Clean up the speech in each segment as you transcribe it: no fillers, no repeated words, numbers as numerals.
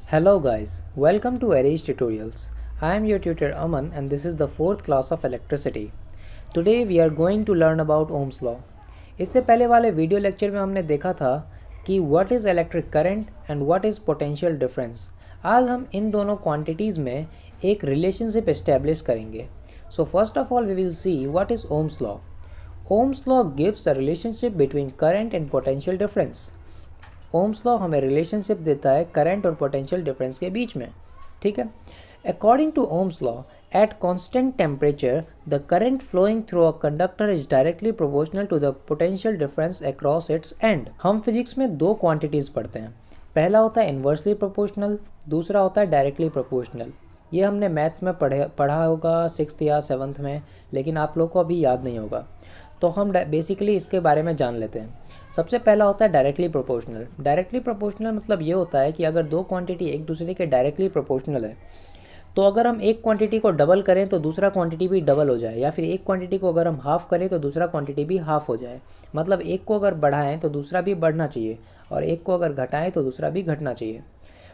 Hello guys, welcome to Array's Tutorials. I am your tutor Aman and this is the 4th class of electricity. Today we are going to learn about Ohm's law. इससे पहले वाले video lecture में हमने देखा था कि what is electric current and what is potential difference. आज हम इन दोनों क्वांटिटीज़ में एक रिलेशनशिप एस्टेब्लिश करेंगे. So first of all we will see what is Ohm's law. Ohm's law gives a relationship between current and potential difference. Ohm's law हमें relationship देता है current और पोटेंशियल डिफरेंस के बीच में. ठीक है. According to Ohm's law, at constant temperature the current flowing through a conductor is directly proportional to the potential difference across its end. हम physics में दो क्वांटिटीज़ पढ़ते हैं. पहला होता है इन्वर्सली प्रोपोर्शनल, दूसरा होता है डायरेक्टली प्रोपोर्शनल. ये हमने मैथ्स में पढ़ा होगा 6th या 7th में, लेकिन आप लोग को अभी याद नहीं होगा. तो हम बेसिकली इसके बारे में जान लेते हैं. सबसे पहला होता है डायरेक्टली प्रोपोर्शनल. डायरेक्टली प्रोपोर्शनल मतलब ये होता है कि अगर दो क्वांटिटी एक दूसरे के डायरेक्टली प्रोपोर्शनल है, तो अगर हम एक क्वांटिटी को डबल करें तो दूसरा क्वांटिटी भी डबल हो जाए, या फिर एक क्वांटिटी को अगर हम हाफ़ करें तो दूसरा क्वांटिटी भी हाफ़ हो जाए. मतलब एक को अगर बढ़ाएं तो दूसरा भी बढ़ना चाहिए, और एक को अगर घटाएं तो दूसरा भी घटना चाहिए.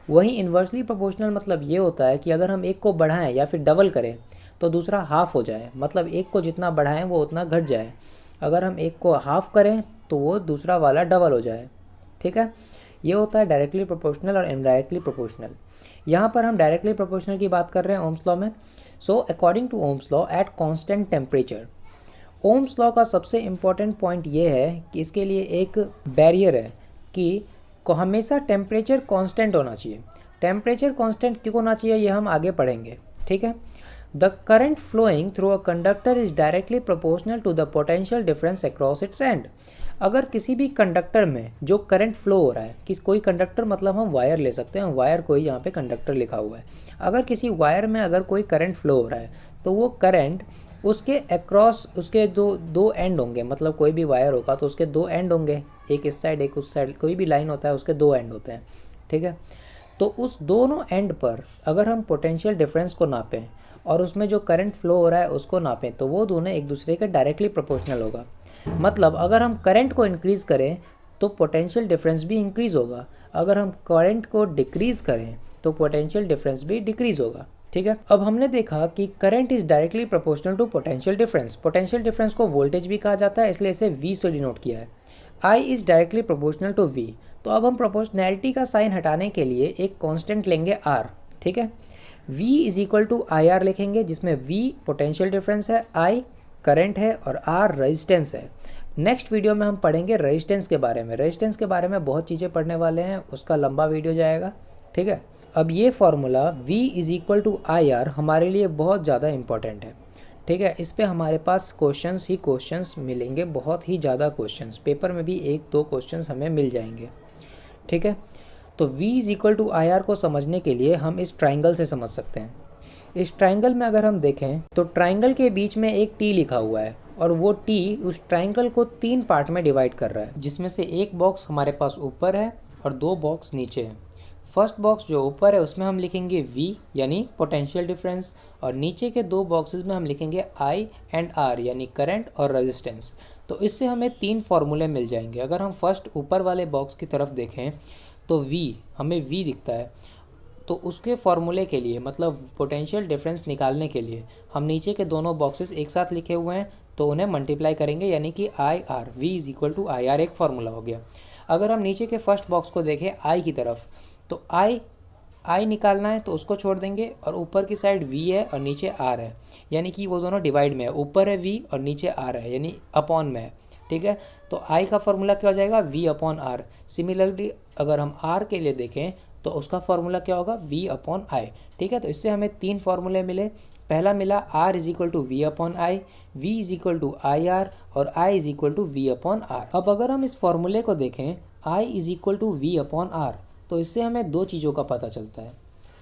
वहीं इन्वर्सली प्रोपोर्शनल मतलब ये होता है कि अगर हम एक को बढ़ाएं या फिर डबल करें तो दूसरा हाफ़ हो जाए. मतलब एक को जितना बढ़ाएं वो उतना घट जाए. अगर हम एक को हाफ़ करें तो वो दूसरा वाला डबल हो जाए. ठीक है. ये होता है डायरेक्टली प्रोपोर्शनल और इनडायरेक्टली प्रोपोर्शनल. यहाँ पर हम डायरेक्टली प्रोपोर्शनल की बात कर रहे हैं ओम्स लॉ में. So according to Ohm's law at constant temperature, Ohm's law का सबसे इम्पॉर्टेंट पॉइंट ये है कि इसके लिए एक बैरियर है कि को हमेशा टेम्परेचर कांस्टेंट होना चाहिए. टेम्परेचर कांस्टेंट क्यों होना चाहिए ये हम आगे पढ़ेंगे. ठीक है. The current flowing through a conductor is directly proportional to the potential difference across its end. अगर किसी भी कंडक्टर में जो करंट फ्लो हो रहा है, कि कोई कंडक्टर मतलब हम वायर ले सकते हैं, वायर कोई यहाँ पे कंडक्टर लिखा हुआ है. अगर किसी वायर में अगर कोई करंट फ्लो हो रहा है तो वो करंट उसके अक्रॉस उसके दो एंड होंगे. मतलब कोई भी वायर होगा तो उसके दो एंड होंगे, एक इस साइड एक उस साइड. कोई भी लाइन होता है उसके दो एंड होते हैं. ठीक है. तो उस दोनों एंड पर अगर हम पोटेंशियल डिफरेंस को नापें और उसमें जो करंट फ्लो हो रहा है उसको नापें तो वो दोनों एक दूसरे के डायरेक्टली प्रोपोर्शनल होगा. मतलब अगर हम करंट को इंक्रीज़ करें तो पोटेंशियल डिफरेंस भी इंक्रीज़ होगा. अगर हम करंट को डिक्रीज़ करें तो पोटेंशियल डिफरेंस भी डिक्रीज़ होगा. ठीक है. अब हमने देखा कि current is directly proportional to potential difference. Potential difference को वोल्टेज भी कहा जाता है, इसलिए इसे V से डिनोट किया है. I is directly proportional to V. तो अब हम प्रोपोर्शनैलिटी का साइन हटाने के लिए एक कॉन्स्टेंट लेंगे R. ठीक है. V is equal to I R लिखेंगे, जिसमें V पोटेंशियल डिफरेंस है, I करंट है और R रेजिस्टेंस है. नेक्स्ट वीडियो में हम पढ़ेंगे रेजिस्टेंस के बारे में. रेजिस्टेंस के बारे में बहुत चीज़ें पढ़ने वाले हैं, उसका लंबा वीडियो जाएगा. ठीक है. अब ये formula V is equal to I R हमारे लिए बहुत ज़्यादा इंपॉर्टेंट है. ठीक है. इस पे हमारे पास क्वेश्चंस ही क्वेश्चंस मिलेंगे, बहुत ही ज़्यादा क्वेश्चंस. पेपर में भी 1-2 क्वेश्चंस हमें मिल जाएंगे. ठीक है. तो V is equal to I R को समझने के लिए हम इस ट्राइंगल से समझ सकते हैं. इस ट्राइंगल में अगर हम देखें तो ट्राइंगल के बीच में एक T लिखा हुआ है, और वो T उस ट्राइंगल को 3 पार्ट में डिवाइड कर रहा है, जिसमें से एक बॉक्स हमारे पास ऊपर है और 2 बॉक्स नीचे हैं. फर्स्ट बॉक्स जो ऊपर है उसमें हम लिखेंगे V यानी पोटेंशियल डिफरेंस, और नीचे के 2 बॉक्सेस में हम लिखेंगे I एंड R यानी करंट और रेजिस्टेंस. तो इससे हमें 3 फार्मूले मिल जाएंगे. अगर हम फर्स्ट ऊपर वाले बॉक्स की तरफ देखें तो हमें V दिखता है. तो उसके फार्मूले के लिए, मतलब पोटेंशियल डिफरेंस निकालने के लिए, हम नीचे के दोनों बॉक्सेस एक साथ लिखे हुए हैं तो उन्हें मल्टीप्लाई करेंगे, यानी कि I R. V is equal to I R एक फार्मूला हो गया. अगर हम नीचे के फर्स्ट बॉक्स को देखें I की तरफ, तो I निकालना है तो उसको छोड़ देंगे, और ऊपर की साइड V है और नीचे R है, यानी कि वो दोनों डिवाइड में है. ऊपर है V और नीचे R है, यानी अपॉन में है. ठीक है. तो I का फार्मूला क्या हो जाएगा, V अपॉन R. सिमिलरली अगर हम R के लिए देखें तो उसका फार्मूला क्या होगा, V अपॉन I. ठीक है. तो इससे हमें 3 फार्मूले मिले. पहला मिला R is equal to V upon I, V is equal to I R, और I is equal to V upon R. अब अगर हम इस फार्मूले को देखें I is equal to V upon R, तो इससे हमें 2 चीज़ों का पता चलता है.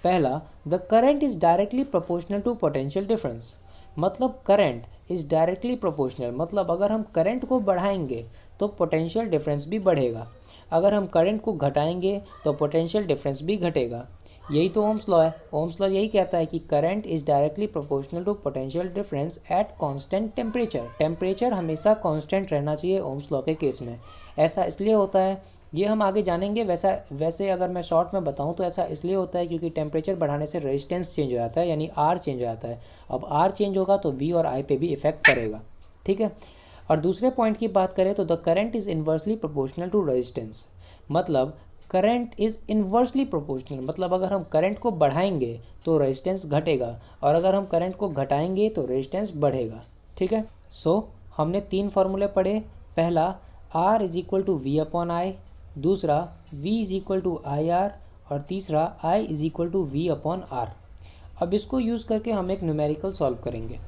पहला, the current is directly proportional to potential difference. मतलब करंट इज़ डायरेक्टली प्रोपोर्शनल, मतलब अगर हम करंट को बढ़ाएंगे तो पोटेंशियल डिफरेंस भी बढ़ेगा. अगर हम करंट को घटाएंगे तो पोटेंशियल डिफरेंस भी घटेगा. यही तो ओम्स लॉ है. ओम्स लॉ यही कहता है कि current is directly proportional to potential difference at constant temperature. Temperature हमेशा कांस्टेंट रहना चाहिए ओम्स लॉ के केस में. ऐसा इसलिए होता है ये हम आगे जानेंगे। वैसे अगर मैं शॉर्ट में बताऊं तो ऐसा इसलिए होता है क्योंकि टेम्परेचर बढ़ाने से रेजिस्टेंस चेंज हो जाता है, यानी आर चेंज हो जाता है। अब आर चेंज होगा तो वी और आई पे भी इफेक्ट करेगा, ठीक है। और दूसरे पॉइंट की बात करें तो the current is inversely proportional to resistance, मतलब करंट इज़ इन्वर्सली प्रोपोर्शनल, मतलब अगर हम करंट को बढ़ाएंगे तो रेजिस्टेंस घटेगा, और अगर हम करंट को घटाएंगे तो रेजिस्टेंस बढ़ेगा, ठीक है। हमने 3 फार्मूले पढ़े। पहला R is equal to V upon I, दूसरा V is equal to I R, और तीसरा I is equal to V upon R. अब इसको यूज़ करके हम एक न्यूमेरिकल सॉल्व करेंगे।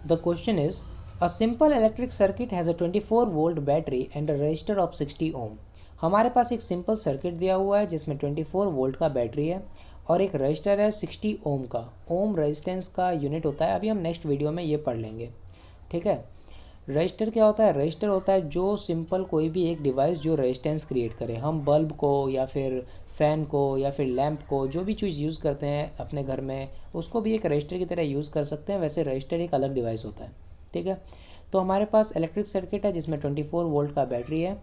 The question is a simple electric circuit has a 24 volt battery and a resistor of 60 ohm. हमारे पास एक सिंपल सर्किट दिया हुआ है जिसमें 24 वोल्ट का बैटरी है और एक रजिस्टर है 60 ओम का। ओम रेजिस्टेंस का यूनिट होता है, अभी हम नेक्स्ट वीडियो में ये पढ़ लेंगे, ठीक है। रजिस्टर क्या होता है? रजिस्टर होता है जो सिंपल कोई भी एक डिवाइस जो रेजिस्टेंस क्रिएट करे। हम बल्ब को या फिर फ़ैन को या फिर लैंप को, जो भी चीज़ यूज़ करते हैं अपने घर में, उसको भी एक रजिस्टर की तरह यूज़ कर सकते हैं। वैसे रजिस्टर एक अलग डिवाइस होता है, ठीक है। तो हमारे पास इलेक्ट्रिक सर्किट है जिसमें 24 वोल्ट का बैटरी है,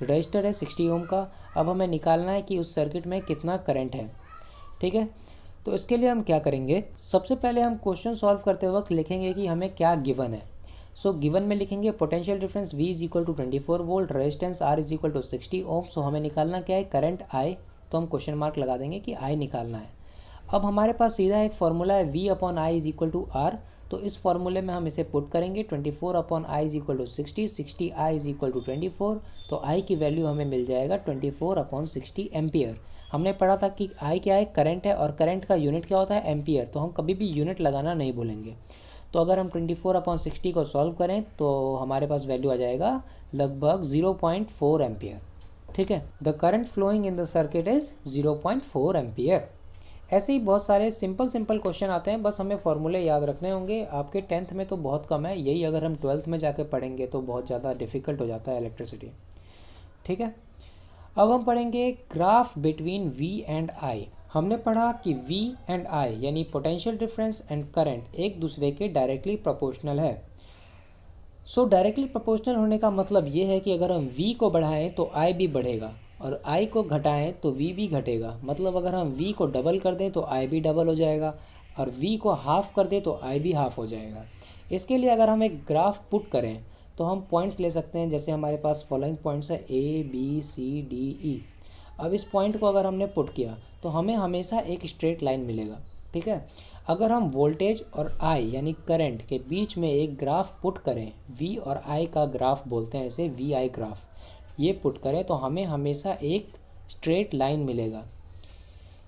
रजिस्टर है 60 ओम का। अब हमें निकालना है कि उस सर्किट में कितना करंट है, ठीक है। तो इसके लिए हम क्या करेंगे, सबसे पहले हम क्वेश्चन सॉल्व करते वक्त लिखेंगे कि हमें क्या गिवन है। गिवन में लिखेंगे potential difference V is equal to 24 volt, resistance R is equal to 60 ohm. हमें निकालना क्या है, करंट I, तो हम क्वेश्चन मार्क लगा देंगे कि I निकालना है। अब हमारे पास सीधा एक फार्मूला है V upon I is equal to R, तो इस फार्मूले में हम इसे पुट करेंगे। 24 upon I is equal to 60, 60 I is equal to 24, तो आई की वैल्यू हमें मिल जाएगा 24 अपॉन 60 एम्पियर। हमने पढ़ा था कि आई क्या है, करंट है, और करंट का यूनिट क्या होता है, एम्पियर, तो हम कभी भी यूनिट लगाना नहीं भूलेंगे। तो अगर हम 24 अपॉन 60 को सॉल्व करें तो हमारे पास वैल्यू आ जाएगा लगभग 0.4 एम्पियर, ठीक है। The current flowing in the circuit is 0.4 ampere. ऐसे ही बहुत सारे सिंपल क्वेश्चन आते हैं, बस हमें फॉर्मूले याद रखने होंगे। आपके 10th में तो बहुत कम है, यही अगर हम 12th में जाके पढ़ेंगे तो बहुत ज़्यादा डिफ़िकल्ट हो जाता है इलेक्ट्रिसिटी, ठीक है। अब हम पढ़ेंगे graph between V and I। हमने पढ़ा कि V एंड I यानी पोटेंशियल डिफरेंस एंड करंट एक दूसरे के डायरेक्टली प्रोपोर्शनल है। डायरेक्टली प्रोपोर्शनल होने का मतलब ये है कि अगर हम V को बढ़ाएं तो I भी बढ़ेगा, और I को घटाएं तो V भी घटेगा। मतलब अगर हम V को डबल कर दें तो I भी डबल हो जाएगा, और V को हाफ़ कर दें तो I भी हाफ़ हो जाएगा। इसके लिए अगर हम एक ग्राफ पुट करें तो हम पॉइंट्स ले सकते हैं, जैसे हमारे पास फॉलोइंग पॉइंट्स है A B C D E। अब इस पॉइंट को अगर हमने पुट किया तो हमें हमेशा एक स्ट्रेट लाइन मिलेगा, ठीक है। अगर हम वोल्टेज और I यानी करंट के बीच में एक ग्राफ पुट करें, V और I का ग्राफ बोलते हैं इसे, VI ग्राफ, ये पुट करें तो हमें हमेशा एक स्ट्रेट लाइन मिलेगा।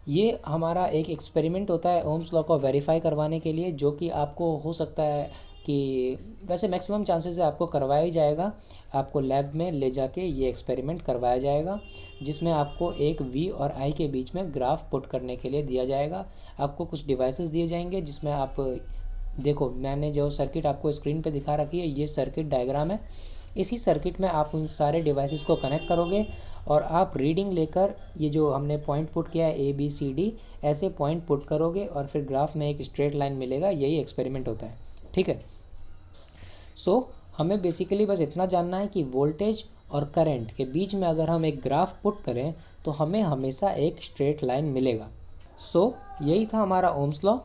ये हमारा एक एक्सपेरिमेंट होता है ओम्स लॉ को वेरीफाई करवाने के लिए, जो कि आपको हो सकता है कि वैसे मैक्सिमम चांसेस है आपको करवाया ही जाएगा। आपको लैब में ले जाके ये एक्सपेरिमेंट करवाया जाएगा, जिसमें आपको एक V और I के बीच में ग्राफ पुट करने के लिए दिया जाएगा। आपको कुछ डिवाइसेस दिए जाएंगे जिसमें आप देखो, मैंने जो सर्किट आपको स्क्रीन पे दिखा रखी है ये सर्किट डायग्राम है। इसी सर्किट में आप उन सारे डिवाइसेस को कनेक्ट करोगे और आप रीडिंग लेकर ये जो हमने पॉइंट पुट किया है A B C D, ऐसे पॉइंट पुट करोगे और फिर ग्राफ में एक स्ट्रेट लाइन मिलेगा। यही एक्सपेरिमेंट होता है, ठीक है। हमें बेसिकली बस इतना जानना है कि वोल्टेज और करंट के बीच में अगर हम एक ग्राफ पुट करें तो हमें हमेशा एक स्ट्रेट लाइन मिलेगा। यही था हमारा ओम्स लॉ।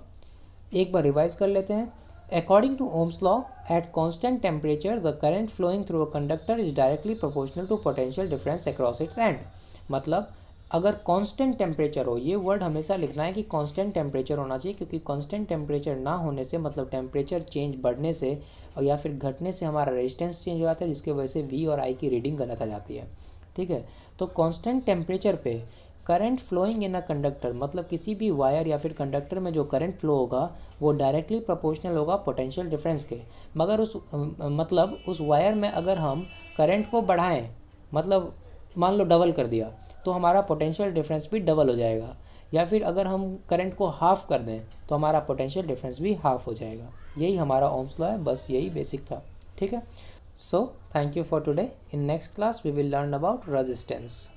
एक बार रिवाइज कर लेते हैं। According to Ohm's law, at constant temperature, the current flowing through a conductor is directly proportional to potential difference across its end। मतलब अगर कांस्टेंट टेम्परेचर हो, ये वर्ड हमेशा लिखना है कि कांस्टेंट टेम्परेचर होना चाहिए, क्योंकि कांस्टेंट टेम्परेचर ना होने से मतलब टेम्परेचर चेंज बढ़ने से और या फिर घटने से हमारा रेजिस्टेंस चेंज हो जाता है, जिसकी वजह से V और I की रीडिंग गलत आ जाती है, ठीक है। तो कांस्टेंट टेम्परेचर पे current flowing in a conductor, मतलब किसी भी वायर या फिर कंडक्टर में जो करंट फ्लो होगा वो डायरेक्टली प्रोपोर्शनल होगा पोटेंशियल डिफरेंस के। मगर उस वायर में अगर हम करंट को बढ़ाएं, मतलब मान लो डबल कर दिया, तो हमारा पोटेंशियल डिफरेंस भी डबल हो जाएगा। या फिर अगर हम करंट को हाफ़ कर दें तो हमारा पोटेंशियल डिफरेंस भी हाफ़ हो जाएगा। यही हमारा ओम्स लॉ है, बस यही बेसिक था, ठीक है। Thank you for today. In next class we will learn about resistance.